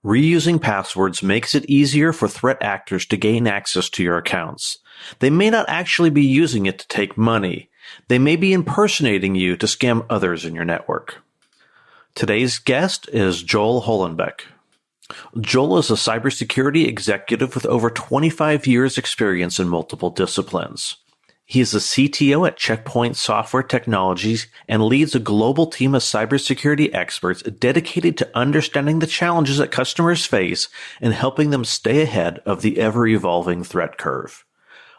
Reusing passwords makes it easier for threat actors to gain access to your accounts. They may not actually be using it to take money. They may be impersonating you to scam others in your network. Today's guest is Joel Hollenbeck. Joel is a cybersecurity executive with over 25 years' experience in multiple disciplines. He is a CTO at Checkpoint Software Technologies and leads a global team of cybersecurity experts dedicated to understanding the challenges that customers face and helping them stay ahead of the ever-evolving threat curve.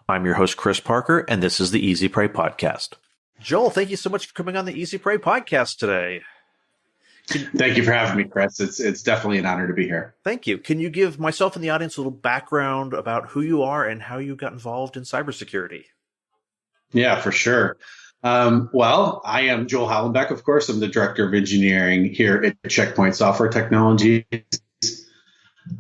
I'm your host, Chris Parker, and this is the Easy Prey Podcast. Joel, thank you so much for coming on the Easy Prey Podcast today. Thank you for having me, Chris. It's definitely an honor to be here. Thank you. Can you give myself and the audience a little background about who you are and how you got involved in cybersecurity? Yeah, for sure. Well, I am Joel Hollenbeck, of course. I'm the Director of Engineering here at Checkpoint Software Technologies.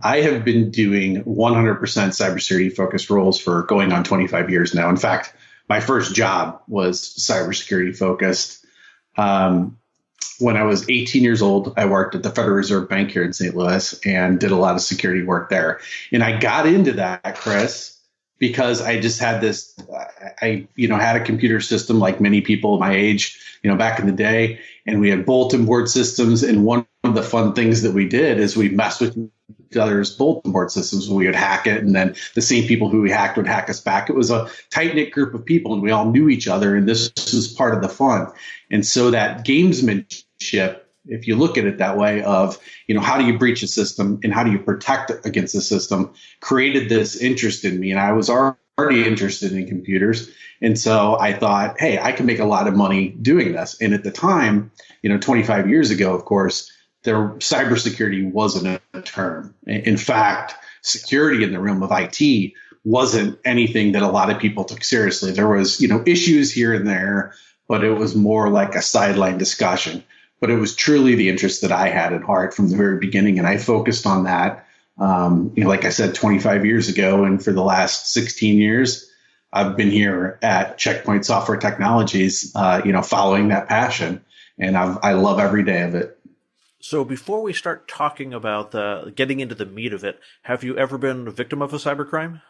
I have been doing 100% cybersecurity-focused roles for going on 25 years now. In fact, my first job was cybersecurity-focused. When I was 18 years old, I worked at the Federal Reserve Bank here in St. Louis and did a lot of security work there. And I got into that, Chris, because I just had this, I had a computer system like many people my age, back in the day, and we had bulletin board systems. And one of the fun things that we did is we messed with each other's bulletin board systems. We would hack it, and then the same people who we hacked would hack us back. It was a tight-knit group of people, and we all knew each other, and this was part of the fun. And so that gamesmanship, if you look at it that way, of, how do you breach a system and how do you protect against the system, created this interest in me. And I was already interested in computers. And so I thought, hey, I can make a lot of money doing this. And at the time, 25 years ago, of course, cybersecurity wasn't a term. In fact, security in the realm of IT wasn't anything that a lot of people took seriously. There was, issues here and there, but it was more like a sideline discussion. But it was truly the interest that I had at heart from the very beginning. And I focused on that, like I said, 25 years ago. And for the last 16 years, I've been here at Checkpoint Software Technologies, following that passion. And I love every day of it. So before we start talking about getting into the meat of it, have you ever been a victim of a cybercrime?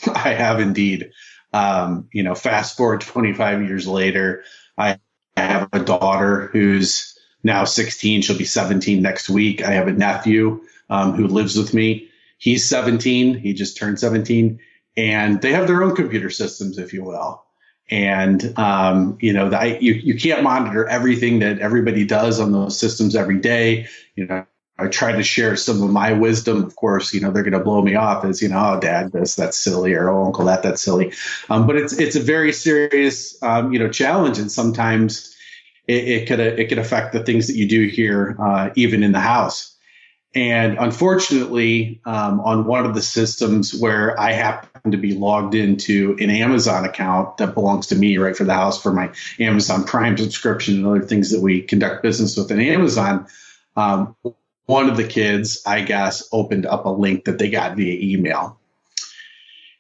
I have indeed. Fast forward 25 years later, I have a daughter who's now 16. She'll be 17 next week. I have a nephew who lives with me. He's 17. He just turned 17. And they have their own computer systems, if you will. And, you can't monitor everything that everybody does on those systems every day. I try to share some of my wisdom. Of course, they're going to blow me off as, oh, Dad, that's silly, or oh, Uncle, that's silly. But it's a very serious, challenge. And sometimes it could affect the things that you do here, even in the house. And unfortunately, on one of the systems where I happen to be logged into an Amazon account that belongs to me, right, for the house, for my Amazon Prime subscription and other things that we conduct business with in Amazon, one of the kids, I guess, opened up a link that they got via email.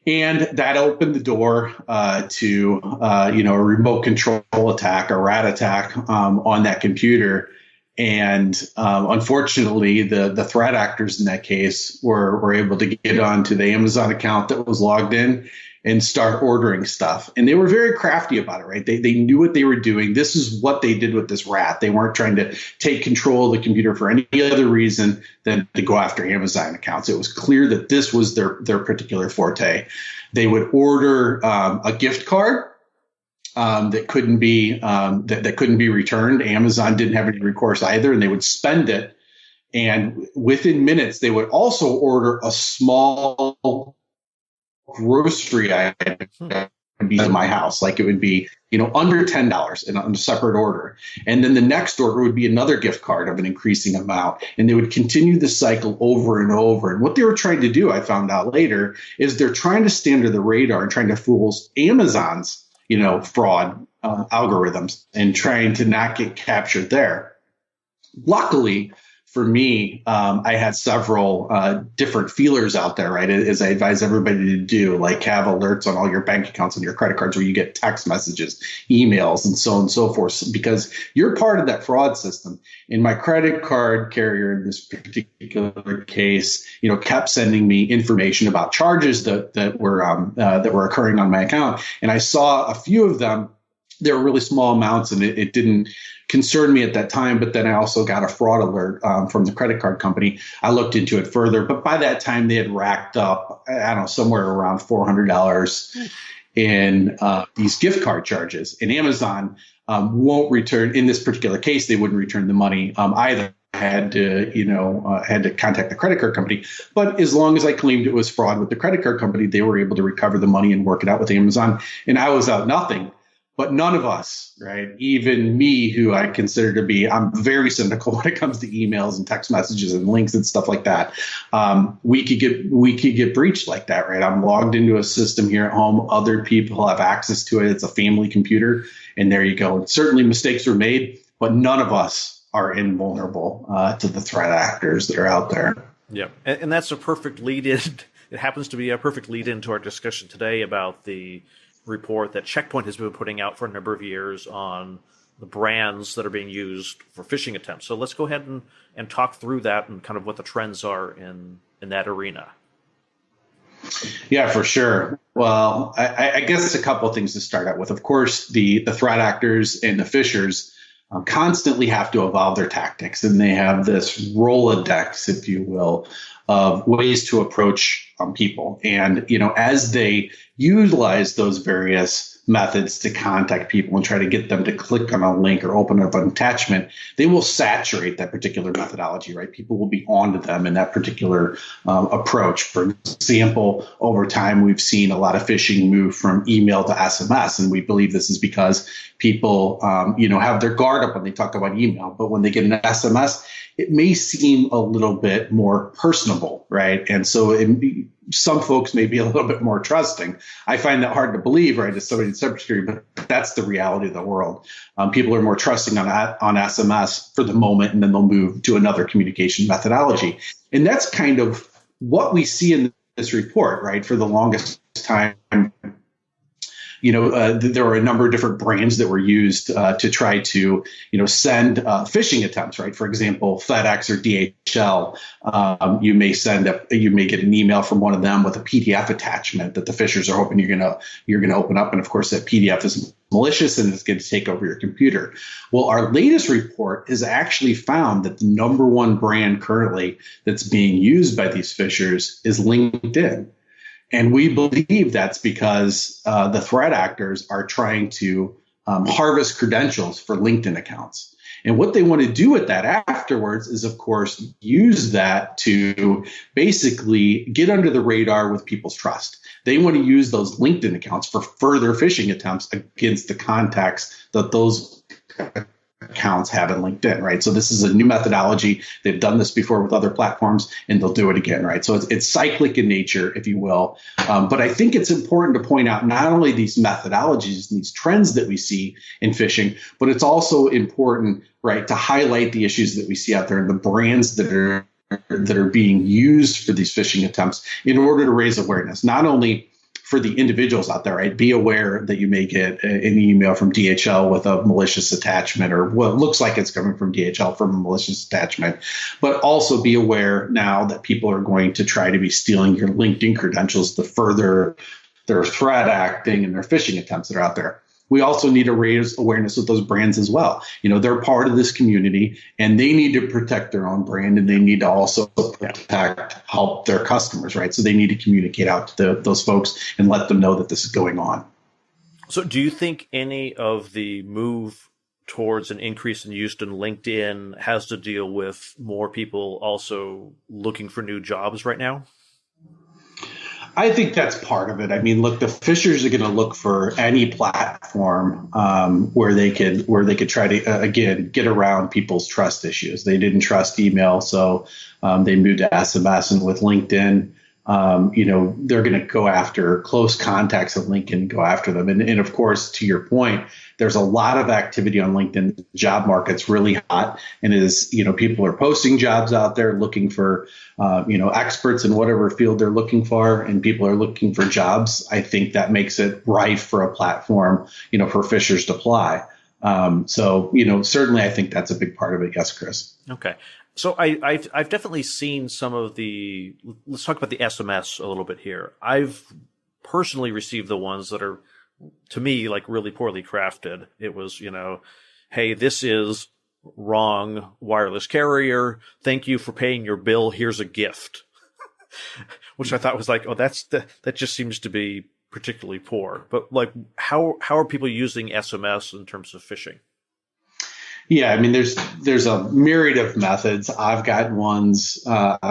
And that opened the door to, a remote control attack, a rat attack on that computer. And unfortunately, the threat actors in that case were able to get onto the Amazon account that was logged in and start ordering stuff. And they were very crafty about it, right? They knew what they were doing. This is what they did with this rat. They weren't trying to take control of the computer for any other reason than to go after Amazon accounts. It was clear that this was their particular forte. They would order a gift card that couldn't be returned. Amazon didn't have any recourse either, and they would spend it. And within minutes, they would also order a small grocery item would be in my house. Like it would be, under $10 in a separate order. And then the next order would be another gift card of an increasing amount. And they would continue the cycle over and over. And what they were trying to do, I found out later, is they're trying to stay under the radar and trying to fool Amazon's, fraud algorithms and trying to not get captured there. Luckily, for me, I had several different feelers out there, right? As I advise everybody to do, like have alerts on all your bank accounts and your credit cards where you get text messages, emails, and so on and so forth, because you're part of that fraud system. And my credit card carrier in this particular case, kept sending me information about charges that were occurring on my account. And I saw a few of them. They were really small amounts, and it didn't concern me at that time. But then I also got a fraud alert from the credit card company. I looked into it further, but by that time they had racked up, I don't know, somewhere around $400 in these gift card charges. And Amazon won't return. In this particular case, they wouldn't return the money either. Had to contact the credit card company. But as long as I claimed it was fraud with the credit card company, they were able to recover the money and work it out with Amazon. And I was out nothing. But none of us, right? Even me, who I consider to be, I'm very cynical when it comes to emails and text messages and links and stuff like that. We could get breached like that, right? I'm logged into a system here at home. Other people have access to it. It's a family computer, and there you go. And certainly mistakes were made, but none of us are invulnerable to the threat actors that are out there. Yeah, and that's a perfect lead-in. It happens to be a perfect lead-in to our discussion today about the report that Checkpoint has been putting out for a number of years on the brands that are being used for phishing attempts. So let's go ahead and talk through that and kind of what the trends are in that arena. Yeah, for sure. Well, I guess it's a couple of things to start out with. Of course, the threat actors and the phishers constantly have to evolve their tactics, and they have this Rolodex, if you will, of ways to approach people. And, as they utilize those various methods to contact people and try to get them to click on a link or open up an attachment, they will saturate that particular methodology, right? People will be onto them in that particular approach. For example, over time, we've seen a lot of phishing move from email to SMS, and we believe this is because people, have their guard up when they talk about email. But when they get an SMS, it may seem a little bit more personable, right? And so some folks may be a little bit more trusting. I find that hard to believe, right, as somebody in cybersecurity, but that's the reality of the world. People are more trusting on SMS for the moment, and then they'll move to another communication methodology. And that's kind of what we see in this report, right? For the longest time, there were a number of different brands that were used to try to, send phishing attempts, right? For example, FedEx or DHL, you may get an email from one of them with a PDF attachment that the phishers are hoping you're gonna open up, and of course that PDF is malicious and it's going to take over your computer. Well, our latest report has actually found that the number one brand currently that's being used by these phishers is LinkedIn. And we believe that's because the threat actors are trying to harvest credentials for LinkedIn accounts. And what they want to do with that afterwards is, of course, use that to basically get under the radar with people's trust. They want to use those LinkedIn accounts for further phishing attempts against the contacts that those accounts have in LinkedIn, right? So this is a new methodology. They've done this before with other platforms, and they'll do it again, right? So it's cyclic in nature, if you will. But I think it's important to point out not only these methodologies and these trends that we see in phishing, but it's also important, right, to highlight the issues that we see out there and the brands that are being used for these phishing attempts in order to raise awareness, not only for the individuals out there, right? Be aware that you may get an email from DHL with a malicious attachment, or what looks like it's coming from DHL from a malicious attachment. But also be aware now that people are going to try to be stealing your LinkedIn credentials to further their threat acting and their phishing attempts that are out there. We also need to raise awareness with those brands as well. They're part of this community, and they need to protect their own brand, and they need to also help their customers, right? So they need to communicate out to those folks and let them know that this is going on. So do you think any of the move towards an increase in use in LinkedIn has to deal with more people also looking for new jobs right now? I think that's part of it. I mean, look, the phishers are going to look for any platform where they could try to again get around people's trust issues. They didn't trust email, so they moved to SMS, and with LinkedIn, they're going to go after close contacts of LinkedIn, go after them. And of course, to your point, there's a lot of activity on LinkedIn. The job market's really hot, and people are posting jobs out there looking for, experts in whatever field they're looking for, and people are looking for jobs. I think that makes it rife for a platform, for phishers to apply. Certainly I think that's a big part of it. Yes, Chris. Okay. So I've definitely seen some of let's talk about the SMS a little bit here. I've personally received the ones that are, to me, like really poorly crafted. It was, hey, this is wrong wireless carrier. Thank you for paying your bill. Here's a gift, which I thought was like, oh, that just seems to be particularly poor. But like, how are people using SMS in terms of phishing? Yeah, I mean, there's a myriad of methods. I've gotten SMS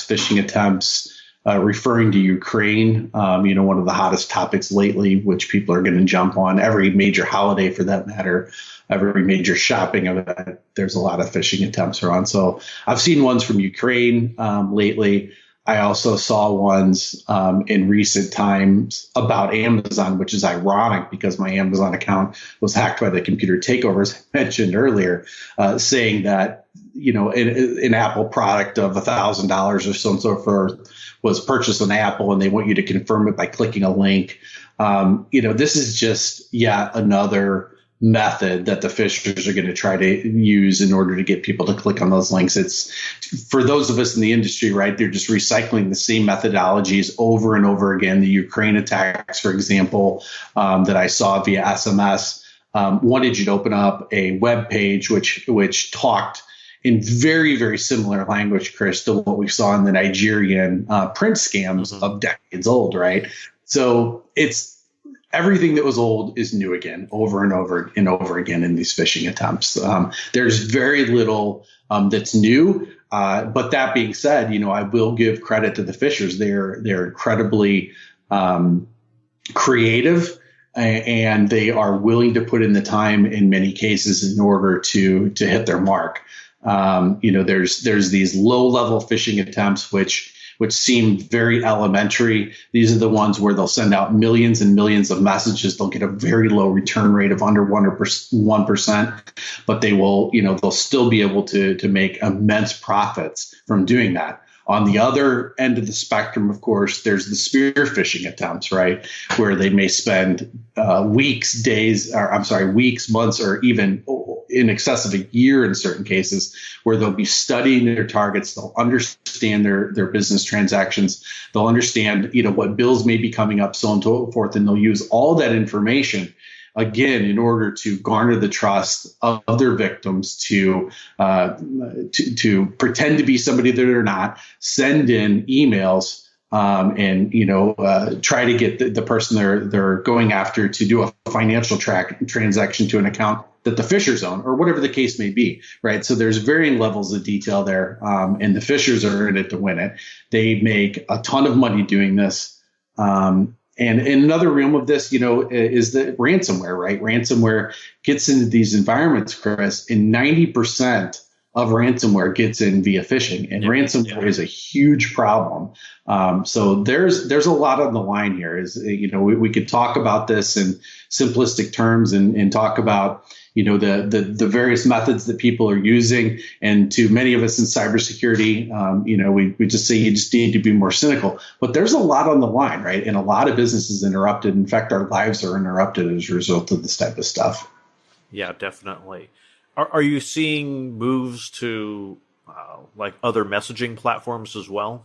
phishing attempts referring to Ukraine, one of the hottest topics lately, which people are going to jump on. Every major holiday, for that matter, every major shopping event, there's a lot of phishing attempts around. So I've seen ones from Ukraine lately. I also saw ones in recent times about Amazon, which is ironic because my Amazon account was hacked by the computer takeovers I mentioned earlier, saying that, an Apple product of $1,000 or so and so forth was purchased on Apple, and they want you to confirm it by clicking a link. This is just yet another method that the phishers are going to try to use in order to get people to click on those links. It's for those of us in the industry, right? They're just recycling the same methodologies over and over again. The Ukraine attacks, for example, that I saw via SMS, wanted you to open up a web page which talked in very, very similar language, Chris, to what we saw in the Nigerian print scams of decades old, right? So it's everything that was old is new again, over and over and over again in these phishing attempts. There's very little that's new. But that being said, I will give credit to the phishers. They're incredibly creative, and they are willing to put in the time in many cases in order to hit their mark. There's these low-level phishing attempts which seem very elementary. These are the ones where they'll send out millions and millions of messages. They'll get a very low return rate of under 1%, but they will, they'll still be able to make immense profits from doing that. On the other end of the spectrum, of course, there's the spear phishing attempts, right, where they may spend weeks, months, or even in excess of a year in certain cases, where they'll be studying their targets. They'll understand their business transactions. They'll understand, what bills may be coming up, so on and so forth, and they'll use all that information again in order to garner the trust of their victims to pretend to be somebody that they're not, send in emails, and try to get the person they're going after to do a financial transaction to an account that the phishers own, or whatever the case may be, right? So there's varying levels of detail there, and the phishers are in it to win it. They make a ton of money doing this. And in another realm of this, is the ransomware, right? Ransomware gets into these environments, Chris, and 90% of ransomware gets in via phishing, and ransomware is a huge problem. So there's a lot on the line here. We could talk about this in simplistic terms and talk about the various methods that people are using. And to many of us in cybersecurity, we just say you just need to be more cynical. But there's a lot on the line, right? And a lot of businesses interrupted. In fact, our lives are interrupted as a result of this type of stuff. Yeah, definitely. Are you seeing moves to like other messaging platforms as well?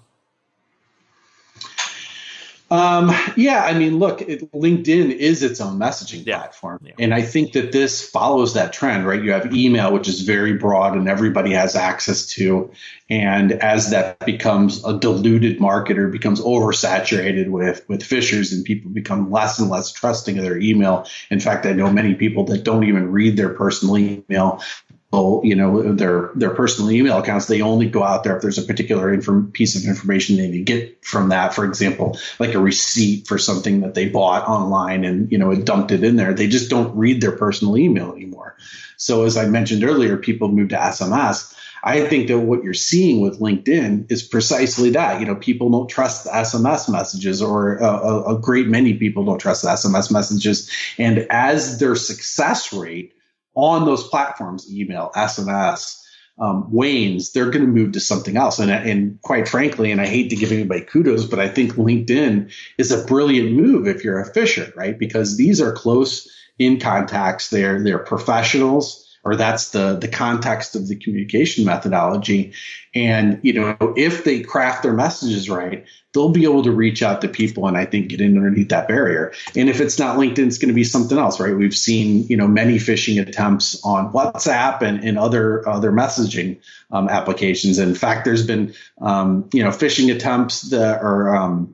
Yeah, I mean, look, LinkedIn is its own messaging platform. Yeah. And I think that this follows that trend, right? You have email, which is very broad and everybody has access to. And as that becomes a diluted market or becomes oversaturated with phishers, and people become less and less trusting of their email. In fact, I know many people that don't even read their personal email. Their personal email accounts, they only go out there if there's a particular piece of information they need to get from that. For example, like a receipt for something that they bought online and, it dumped it in there. They just don't read their personal email anymore. So as I mentioned earlier, people move to SMS. I think that what you're seeing with LinkedIn is precisely that. People don't trust the SMS messages, or a great many people don't trust the SMS messages. And as their success rate on those platforms, email, SMS, wanes, they're going to move to something else. And quite frankly, and I hate to give anybody kudos, but I think LinkedIn is a brilliant move if you're a phisher, right? Because these are close in contacts. They're professionals, or that's the context of the communication methodology. And, if they craft their messages right, they'll be able to reach out to people and I think get in underneath that barrier. And if it's not LinkedIn, it's going to be something else, right? We've seen, many phishing attempts on WhatsApp and other messaging applications. In fact, there's been, phishing attempts that are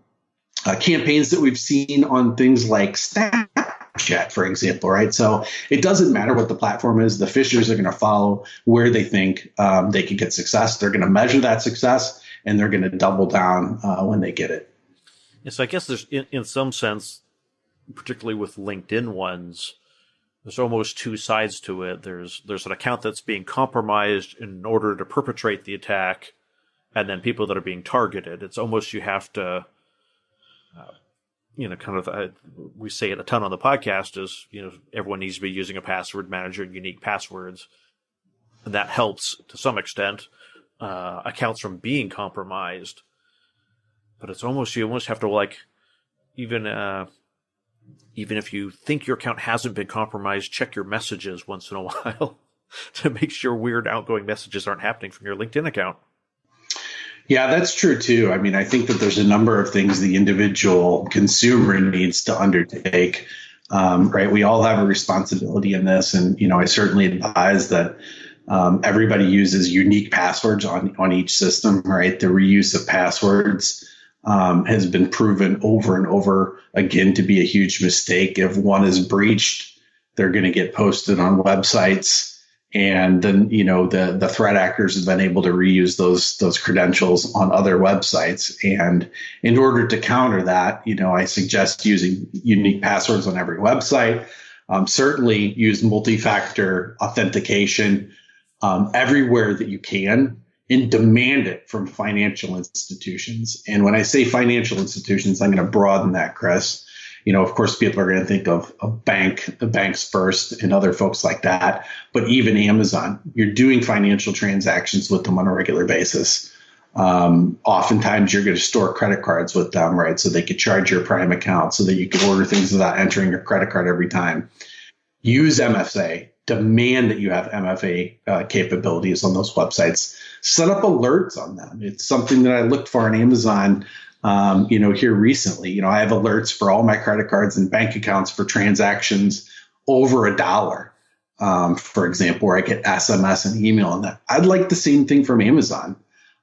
campaigns that we've seen on things like Snapchat, for example, right? So it doesn't matter what the platform is. The phishers are going to follow where they think they can get success. They're going to measure that success, and they're going to double down when they get it. Yeah, so I guess there's, in some sense, particularly with LinkedIn ones, there's almost two sides to it. There's an account that's being compromised in order to perpetrate the attack, and then people that are being targeted. It's almost you have to, we say it a ton on the podcast is, everyone needs to be using a password manager and unique passwords. And that helps to some extent accounts from being compromised. But it's almost, you almost have to even if you think your account hasn't been compromised, check your messages once in a while to make sure weird outgoing messages aren't happening from your LinkedIn account. Yeah, that's true too. I mean, I think that there's a number of things the individual consumer needs to undertake, right? We all have a responsibility in this. And, I certainly advise that everybody uses unique passwords on each system, right? The reuse of passwords has been proven over and over again to be a huge mistake. If one is breached, they're going to get posted on websites. And then, the threat actors have been able to reuse those credentials on other websites. And in order to counter that, I suggest using unique passwords on every website. Certainly use multi-factor authentication everywhere that you can, and demand it from financial institutions. And when I say financial institutions, I'm going to broaden that, Chris. Of course, people are going to think of the banks first and other folks like that. But even Amazon, you're doing financial transactions with them on a regular basis. Oftentimes, you're going to store credit cards with them, right? So they could charge your Prime account so that you can order things without entering your credit card every time. Use MFA. Demand that you have MFA capabilities on those websites. Set up alerts on them. It's something that I looked for on Amazon here recently. I have alerts for all my credit cards and bank accounts for transactions over $1, for example, where I get SMS and email on that. I'd like the same thing from Amazon.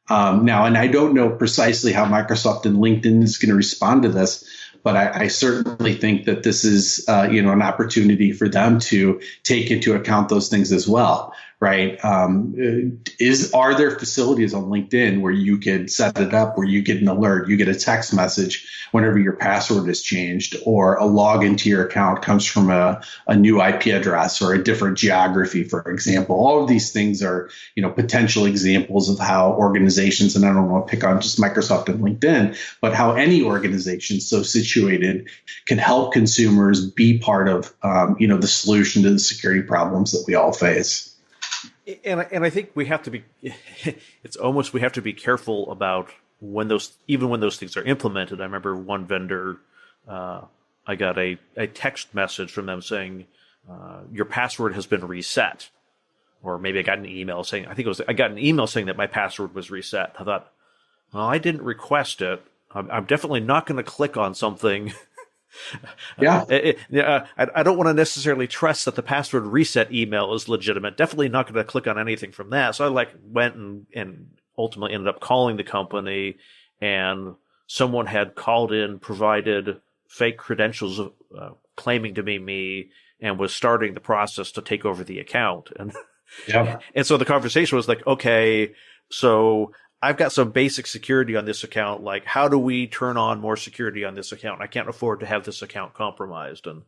Now, and I don't know precisely how Microsoft and LinkedIn is going to respond to this, but I certainly think that this is, an opportunity for them to take into account those things as well, right? Are there facilities on LinkedIn where you could set it up where you get an alert, you get a text message whenever your password is changed, or a login to your account comes from a new IP address or a different geography, for example? All of these things are, potential examples of how organizations, and I don't want to pick on just Microsoft and LinkedIn, but how any organization so situated can help consumers be part of, the solution to the security problems that we all face. And I think we have to be, we have to be careful about when those things are implemented. I remember one vendor, I got a text message from them saying, your password has been reset. Or maybe I got an email saying, I got an email saying that my password was reset. I thought, well, I didn't request it. I'm definitely not going to click on something. Yeah. I don't want to necessarily trust that the password reset email is legitimate. Definitely not going to click on anything from that. So I went and ultimately ended up calling the company, and someone had called in, provided fake credentials, claiming to be me, and was starting the process to take over the account. And yeah. And so the conversation was like, okay, so I've got some basic security on this account. Like, how do we turn on more security on this account? I can't afford to have this account compromised. And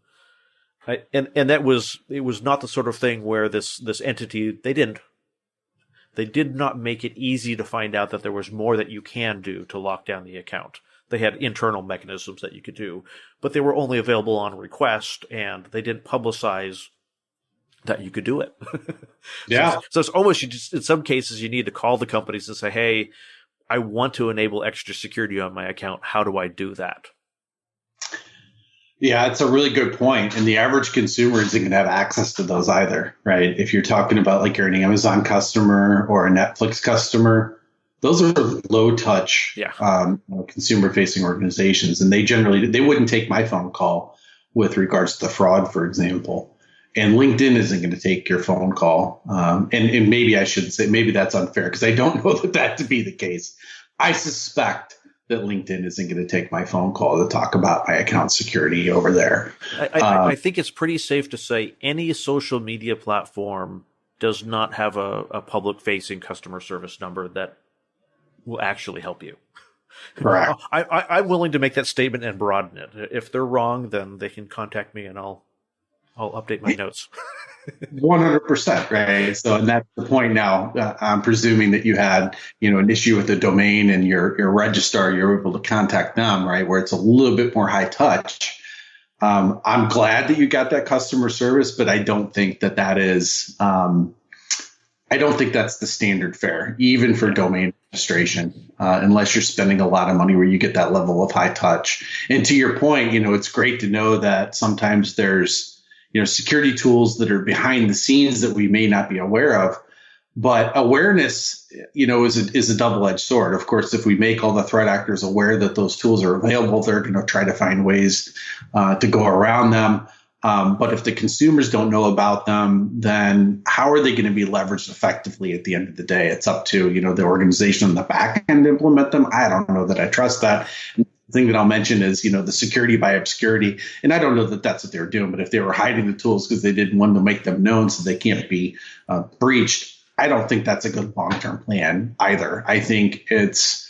it was not the sort of thing where this entity, they They did not make it easy to find out that there was more that you can do to lock down the account. They had internal mechanisms that you could do, but they were only available on request, and they didn't publicize that you could do it. Yeah. So it's almost, in some cases, you need to call the companies and say, hey, I want to enable extra security on my account. How do I do that? Yeah, it's a really good point. And the average consumer isn't going to have access to those either, right? If you're talking about like you're an Amazon customer or a Netflix customer, those are low touch consumer facing organizations. And they wouldn't take my phone call with regards to fraud, for example. And LinkedIn isn't going to take your phone call. And maybe I should say, maybe that's unfair because I don't know that to be the case. I suspect that LinkedIn isn't going to take my phone call to talk about my account security over there. I think it's pretty safe to say any social media platform does not have a public-facing customer service number that will actually help you. Correct. I'm willing to make that statement and broaden it. If they're wrong, then they can contact me and I'll update my notes. 100%, right? So, and that's the point now. I'm presuming that you had, an issue with the domain and your registrar, you're able to contact them, right? Where it's a little bit more high touch. I'm glad that you got that customer service, but I don't think that is, I don't think that's the standard fare, even for domain registration, unless you're spending a lot of money where you get that level of high touch. And to your point, it's great to know that sometimes there's, security tools that are behind the scenes that we may not be aware of. But awareness, is a double-edged sword. Of course, if we make all the threat actors aware that those tools are available, they're going to try to find ways to go around them. But if the consumers don't know about them, then how are they going to be leveraged effectively at the end of the day? It's up to, the organization on the back end to implement them. I don't know that I trust that. The thing that I'll mention is, the security by obscurity. And I don't know that that's what they were doing, but if they were hiding the tools because they didn't want to make them known so they can't be breached, I don't think that's a good long-term plan either. I think it's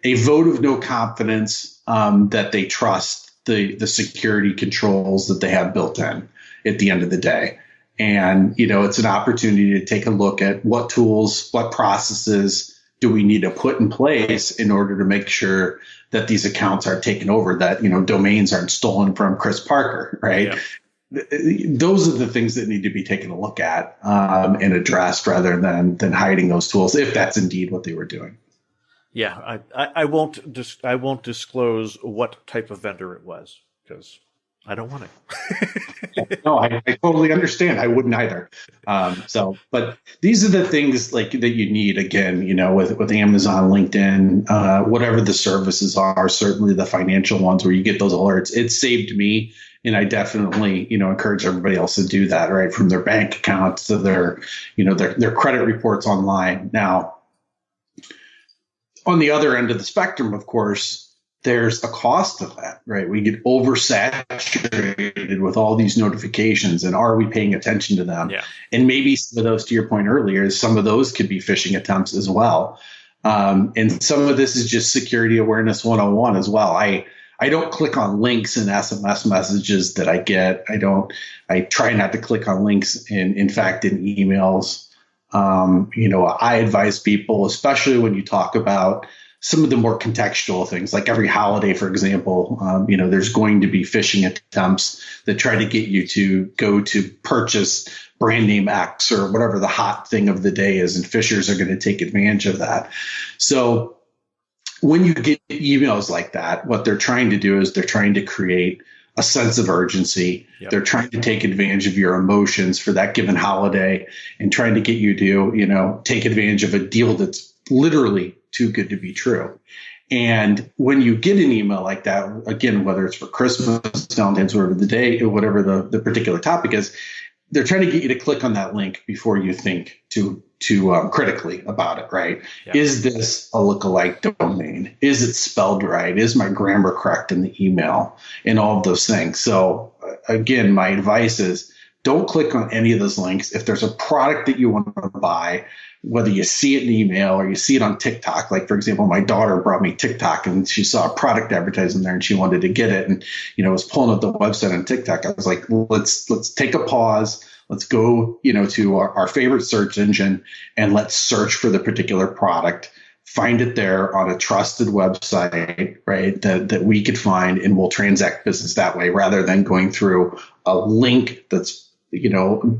a vote of no confidence that they trust the security controls that they have built in at the end of the day. And, it's an opportunity to take a look at what tools, what processes do we need to put in place in order to make sure that these accounts are taken over, that, domains aren't stolen from Chris Parker, right? Yeah. Those are the things that need to be taken a look at and addressed rather than hiding those tools, if that's indeed what they were doing. Yeah, I won't disclose what type of vendor it was because I don't want to. No, I totally understand. I wouldn't either. But these are the things like that you need again, with Amazon, LinkedIn, whatever the services are, certainly the financial ones where you get those alerts. It saved me. And I definitely, encourage everybody else to do that, right? From their bank accounts to their credit reports online. Now, on the other end of the spectrum, of course, there's a cost of that, right? We get oversaturated with all these notifications, and are we paying attention to them? Yeah. And maybe some of those, to your point earlier, some of those could be phishing attempts as well. And some of this is just security awareness 101 as well. I don't click on links in SMS messages that I get. I try not to click on links in fact, in emails. I advise people, especially when you talk about some of the more contextual things, like every holiday, for example, there's going to be phishing attempts that try to get you to go to purchase brand name X or whatever the hot thing of the day is. And phishers are going to take advantage of that. So when you get emails like that, what they're trying to do is they're trying to create a sense of urgency. Yep. They're trying to take advantage of your emotions for that given holiday and trying to get you to, take advantage of a deal that's literally too good to be true. And when you get an email like that, again, whether it's for Christmas, Valentine's, whatever the day, whatever the particular topic is, they're trying to get you to click on that link before you think to critically about it, right? Yeah. Is this a lookalike domain? Is it spelled right? Is my grammar correct in the email? And all of those things. So again, my advice is don't click on any of those links. If there's a product that you want to buy, whether you see it in email or you see it on TikTok, like for example, my daughter brought me TikTok and she saw a product advertising there and she wanted to get it and, was pulling up the website on TikTok. I was like, let's take a pause. Let's go, to our favorite search engine and let's search for the particular product, find it there on a trusted website, right? That we could find, and we'll transact business that way rather than going through a link that's,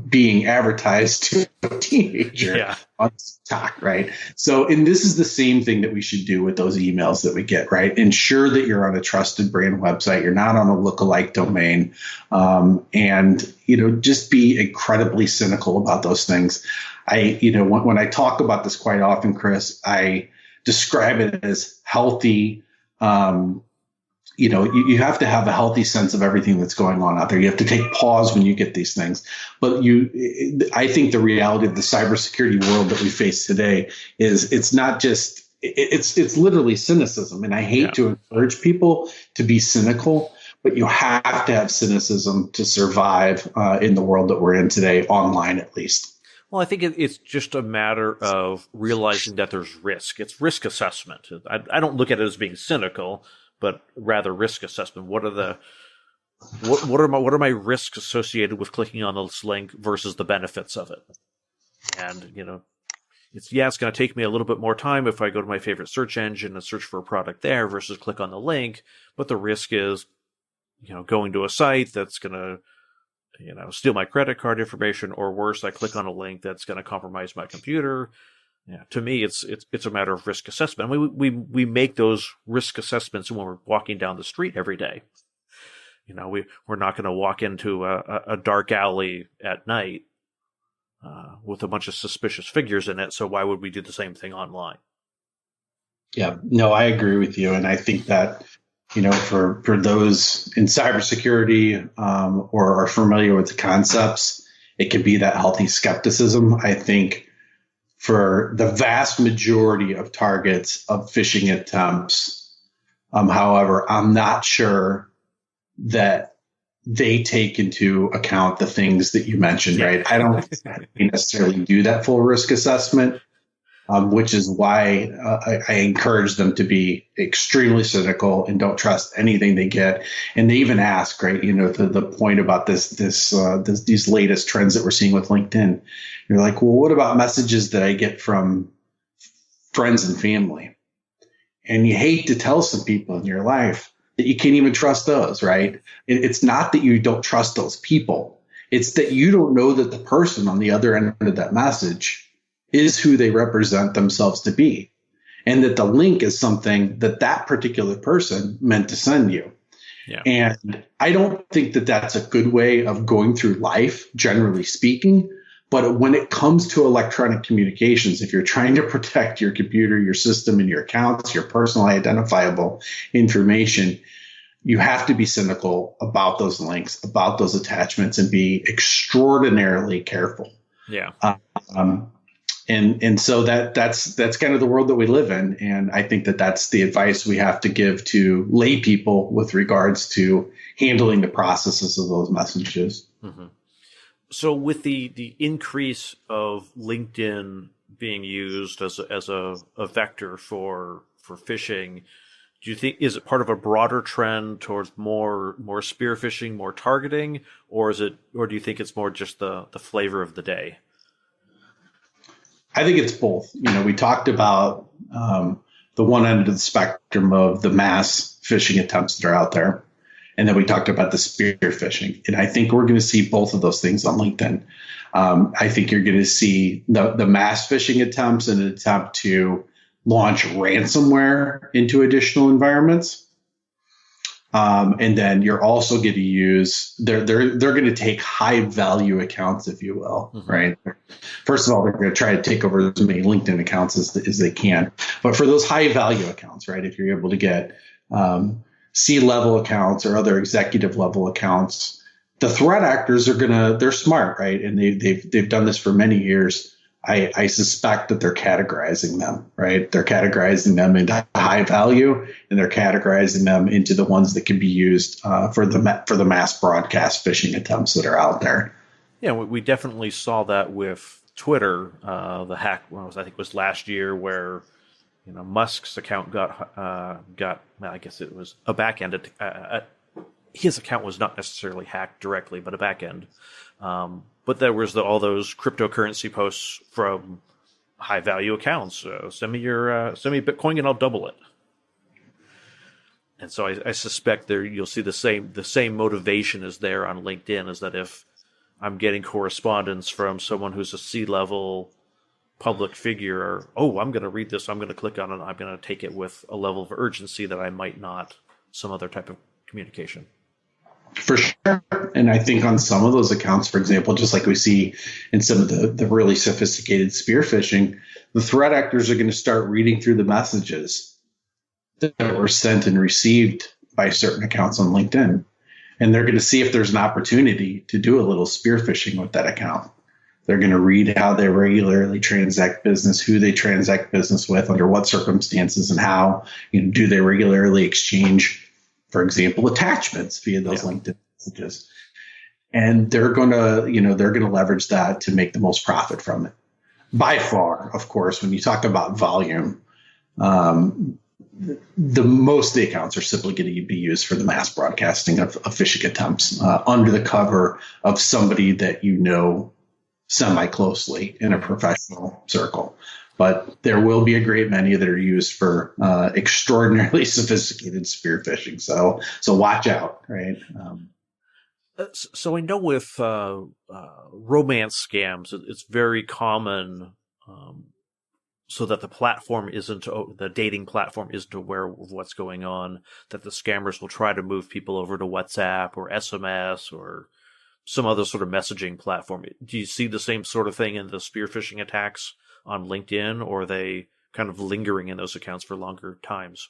being advertised to a teenager on TikTok, right? So, and this is the same thing that we should do with those emails that we get, right? Ensure that you're on a trusted brand website. You're not on a lookalike domain. And, just be incredibly cynical about those things. When I talk about this quite often, Chris, I describe it as healthy. You have to have a healthy sense of everything that's going on out there. You have to take pause when you get these things. But I think the reality of the cybersecurity world that we face today is it's not just, it's literally cynicism. And I hate to encourage people to be cynical, but you have to have cynicism to survive in the world that we're in today, online at least. Well, I think it's just a matter of realizing that there's risk. It's risk assessment. I don't look at it as being cynical, but rather risk assessment. What are my risks associated with clicking on this link versus the benefits of it? And it's going to take me a little bit more time if I go to my favorite search engine and search for a product there versus click on the link. But the risk is, going to a site that's going to, steal my credit card information, or worse, I click on a link that's going to compromise my computer. Yeah, to me, it's a matter of risk assessment. I mean, we make those risk assessments when we're walking down the street every day. We're not going to walk into a dark alley at night with a bunch of suspicious figures in it. So why would we do the same thing online? Yeah, no, I agree with you, and I think that for those in cybersecurity or are familiar with the concepts, it can be that healthy skepticism. I think for the vast majority of targets of phishing attempts, however, I'm not sure that they take into account the things that you mentioned, right? I don't necessarily do that full risk assessment, which is why I encourage them to be extremely cynical and don't trust anything they get. And they even ask, right, the point about these latest trends that we're seeing with LinkedIn. You're like, well, what about messages that I get from friends and family? And you hate to tell some people in your life that you can't even trust those, right? It's not that you don't trust those people. It's that you don't know that the person on the other end of that message is who they represent themselves to be, and that the link is something that particular person meant to send you. Yeah. And I don't think that that's a good way of going through life, generally speaking. But when it comes to electronic communications, if you're trying to protect your computer, your system, and your accounts, your personal identifiable information, you have to be cynical about those links, about those attachments, and be extraordinarily careful. Yeah. And so that's kind of the world that we live in. And I think that that's the advice we have to give to lay people with regards to handling the processes of those messages. Mm-hmm. So with the increase of LinkedIn being used as a vector for phishing, do you think, is it part of a broader trend towards more spear phishing, more targeting, or do you think it's more just the flavor of the day? I think it's both. We talked about the one end of the spectrum of the mass phishing attempts that are out there. And then we talked about the spear phishing. And I think we're going to see both of those things on LinkedIn. I think you're going to see the mass phishing attempts and an attempt to launch ransomware into additional environments. And then you're also going to use, they're going to take high value accounts, if you will, mm-hmm. right? First of all, they're going to try to take over as many LinkedIn accounts as they can. But for those high value accounts, right, if you're able to get C-level accounts or other executive level accounts, the threat actors they're smart, right? And they've done this for many years. I suspect that they're categorizing them, right? They're categorizing them into high value, and they're categorizing them into the ones that can be used for the mass broadcast phishing attempts that are out there. Yeah, we definitely saw that with Twitter. The hack, I think it was last year, where Musk's account got I guess it was a backend. His account was not necessarily hacked directly, but a backend. But there was all those cryptocurrency posts from high value accounts. Send me Bitcoin and I'll double it. And so I suspect there you'll see the same motivation is there on LinkedIn, is that if I'm getting correspondence from someone who's a C-level public figure, I'm going to read this, I'm going to click on it, I'm going to take it with a level of urgency that I might not some other type of communication. For sure. And I think on some of those accounts, for example, just like we see in some of the really sophisticated spear phishing, the threat actors are going to start reading through the messages that were sent and received by certain accounts on LinkedIn. And they're going to see if there's an opportunity to do a little spear phishing with that account. They're going to read how they regularly transact business, who they transact business with, under what circumstances, and how do they regularly exchange, for example, attachments via those LinkedIn messages. And they're going to leverage that to make the most profit from it. By far, of course, when you talk about volume, the most of the accounts are simply going to be used for the mass broadcasting of phishing attempts under the cover of somebody that semi-closely in a professional circle. But there will be a great many that are used for extraordinarily sophisticated spear phishing. So watch out, right? So I know with romance scams, it's very common so that the dating platform isn't aware of what's going on, that the scammers will try to move people over to WhatsApp or SMS or some other sort of messaging platform. Do you see the same sort of thing in the spear phishing attacks on LinkedIn, or are they kind of lingering in those accounts for longer times?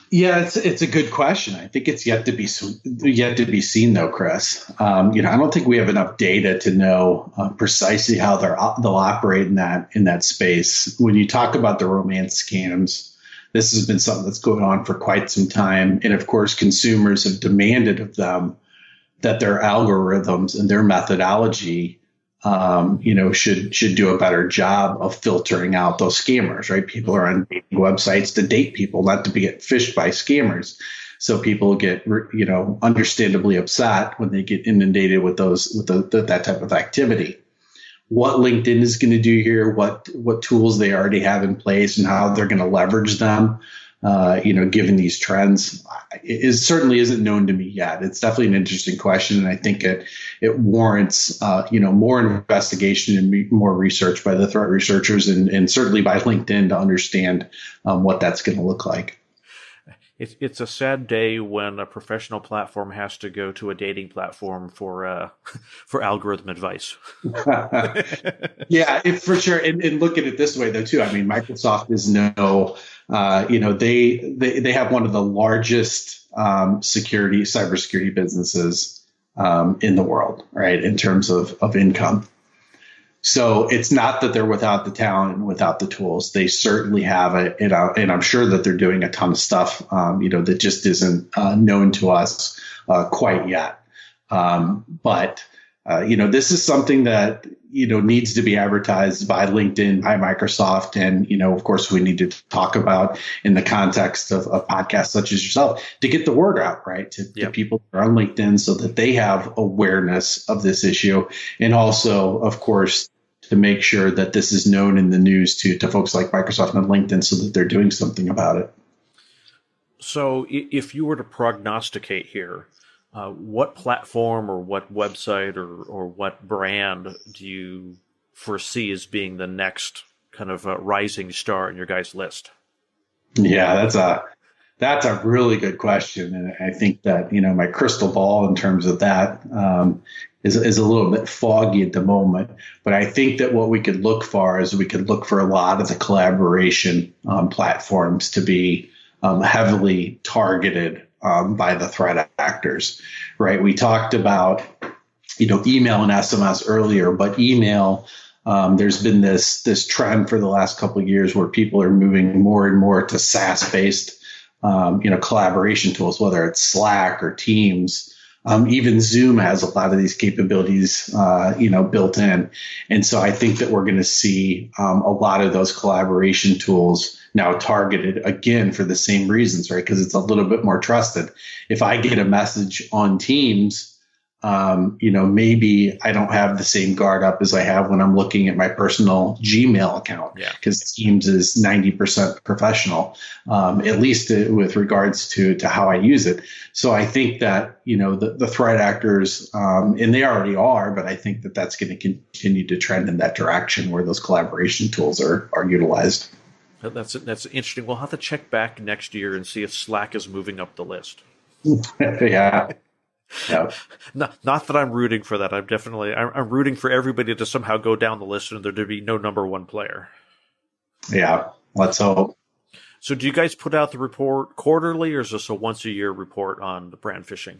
Yeah, it's a good question. I think it's yet to be seen, though, Chris. I don't think we have enough data to know precisely how they'll operate in that space. When you talk about the romance scams, this has been something that's going on for quite some time, and of course, consumers have demanded of them that their algorithms and their methodology should do a better job of filtering out those scammers, right? People are on dating websites to date people, not to get fished by scammers. So people get, understandably upset when they get inundated with that type of activity. What LinkedIn is going to do here, what tools they already have in place, and how they're going to leverage them, given these trends, it certainly isn't known to me yet. It's definitely an interesting question, and I think it warrants more investigation and more research by the threat researchers, and certainly by LinkedIn to understand what that's going to look like. It's a sad day when a professional platform has to go to a dating platform for algorithm advice. Yeah, for sure. And look at it this way, though, too. I mean, Microsoft is they have one of the largest cybersecurity businesses in the world, right, in terms of income. So it's not that they're without the talent and without the tools. They certainly have it, and I'm sure that they're doing a ton of stuff, that just isn't known to us quite yet. But this is something that needs to be advertised by LinkedIn, by Microsoft, and of course, we need to talk about in the context of podcasts such as yourself to get the word out, right, to people that are on LinkedIn, so that they have awareness of this issue, and also, of course, to make sure that this is known in the news to folks like Microsoft and LinkedIn, so that they're doing something about it. So, if you were to prognosticate here, what platform or what website or what brand do you foresee as being the next kind of rising star in your guys' list? Yeah, that's a really good question, and I think that my crystal ball in terms of that is a little bit foggy at the moment. But I think that what we could look for is a lot of the collaboration platforms to be heavily targeted by the threat actors, right? We talked about email and SMS earlier, but email. There's been this trend for the last couple of years where people are moving more and more to SaaS-based collaboration tools, whether it's Slack or Teams. Even Zoom has a lot of these capabilities, built in. And so I think that we're going to see a lot of those collaboration tools now targeted again for the same reasons, right? Because it's a little bit more trusted. If I get a message on Teams, maybe I don't have the same guard up as I have when I'm looking at my personal Gmail account, because Teams is 90% professional, at least with regards to how I use it. So I think that, the threat actors, and they already are, but I think that that's going to continue to trend in that direction where those collaboration tools are utilized. That's interesting. We'll have to check back next year and see if Slack is moving up the list. Yeah. Yeah. Not that I'm rooting for that. I'm rooting for everybody to somehow go down the list and there to be no number one player. Yeah. Let's hope. So do you guys put out the report quarterly, or is this a once a year report on the brand phishing?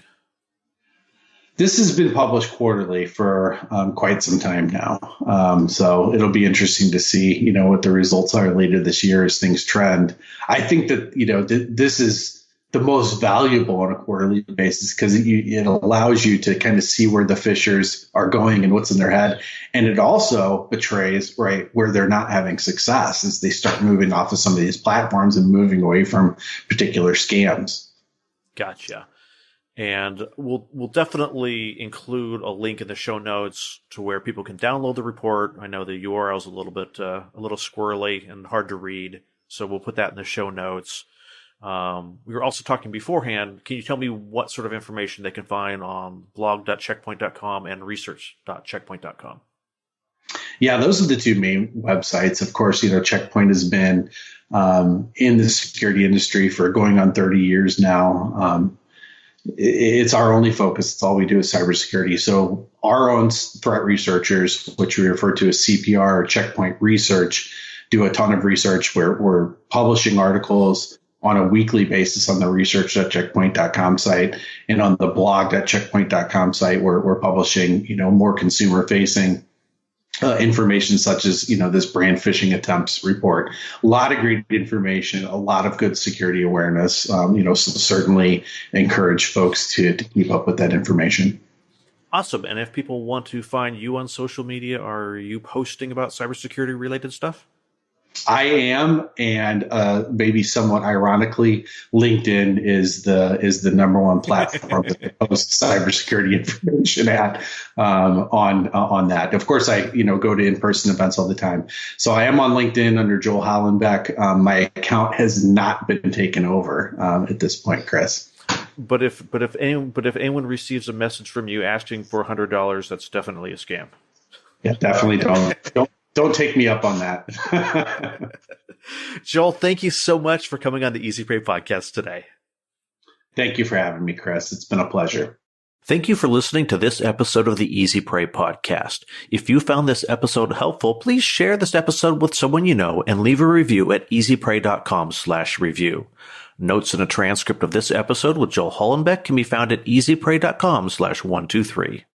This has been published quarterly for quite some time now. So it'll be interesting to see, what the results are later this year as things trend. I think that, this is the most valuable on a quarterly basis because it allows you to kind of see where the phishers are going and what's in their head. And it also betrays, right, where they're not having success as they start moving off of some of these platforms and moving away from particular scams. Gotcha. And we'll definitely include a link in the show notes to where people can download the report. I know the URL is a little squirrely and hard to read, so we'll put that in the show notes. We were also talking beforehand. Can you tell me what sort of information they can find on blog.checkpoint.com and research.checkpoint.com? Yeah, those are the two main websites. Of course, Checkpoint has been in the security industry for going on 30 years now. It's our only focus. It's all we do is cybersecurity. So our own threat researchers, which we refer to as CPR or Checkpoint Research, do a ton of research. We're publishing articles on a weekly basis on the research.checkpoint.com site, and on the blog.checkpoint.com site, we're publishing, more consumer facing information such as, this brand phishing attempts report. A lot of great information, a lot of good security awareness. So certainly encourage folks to keep up with that information. Awesome. And if people want to find you on social media, are you posting about cybersecurity related stuff? I am, and maybe somewhat ironically, LinkedIn is the number one platform that posts cybersecurity information at on that. Of course, I go to in-person events all the time, so I am on LinkedIn under Joel Hollenbeck. My account has not been taken over at this point, Chris. But if anyone receives a message from you asking for $100, that's definitely a scam. Yeah, definitely don't take me up on that. Joel, thank you so much for coming on the Easy Prey podcast today. Thank you for having me, Chris. It's been a pleasure. Thank you for listening to this episode of the Easy Prey podcast. If you found this episode helpful, please share this episode with someone you know and leave a review at easyprey.com/review. Notes and a transcript of this episode with Joel Hollenbeck can be found at easyprey.com/123.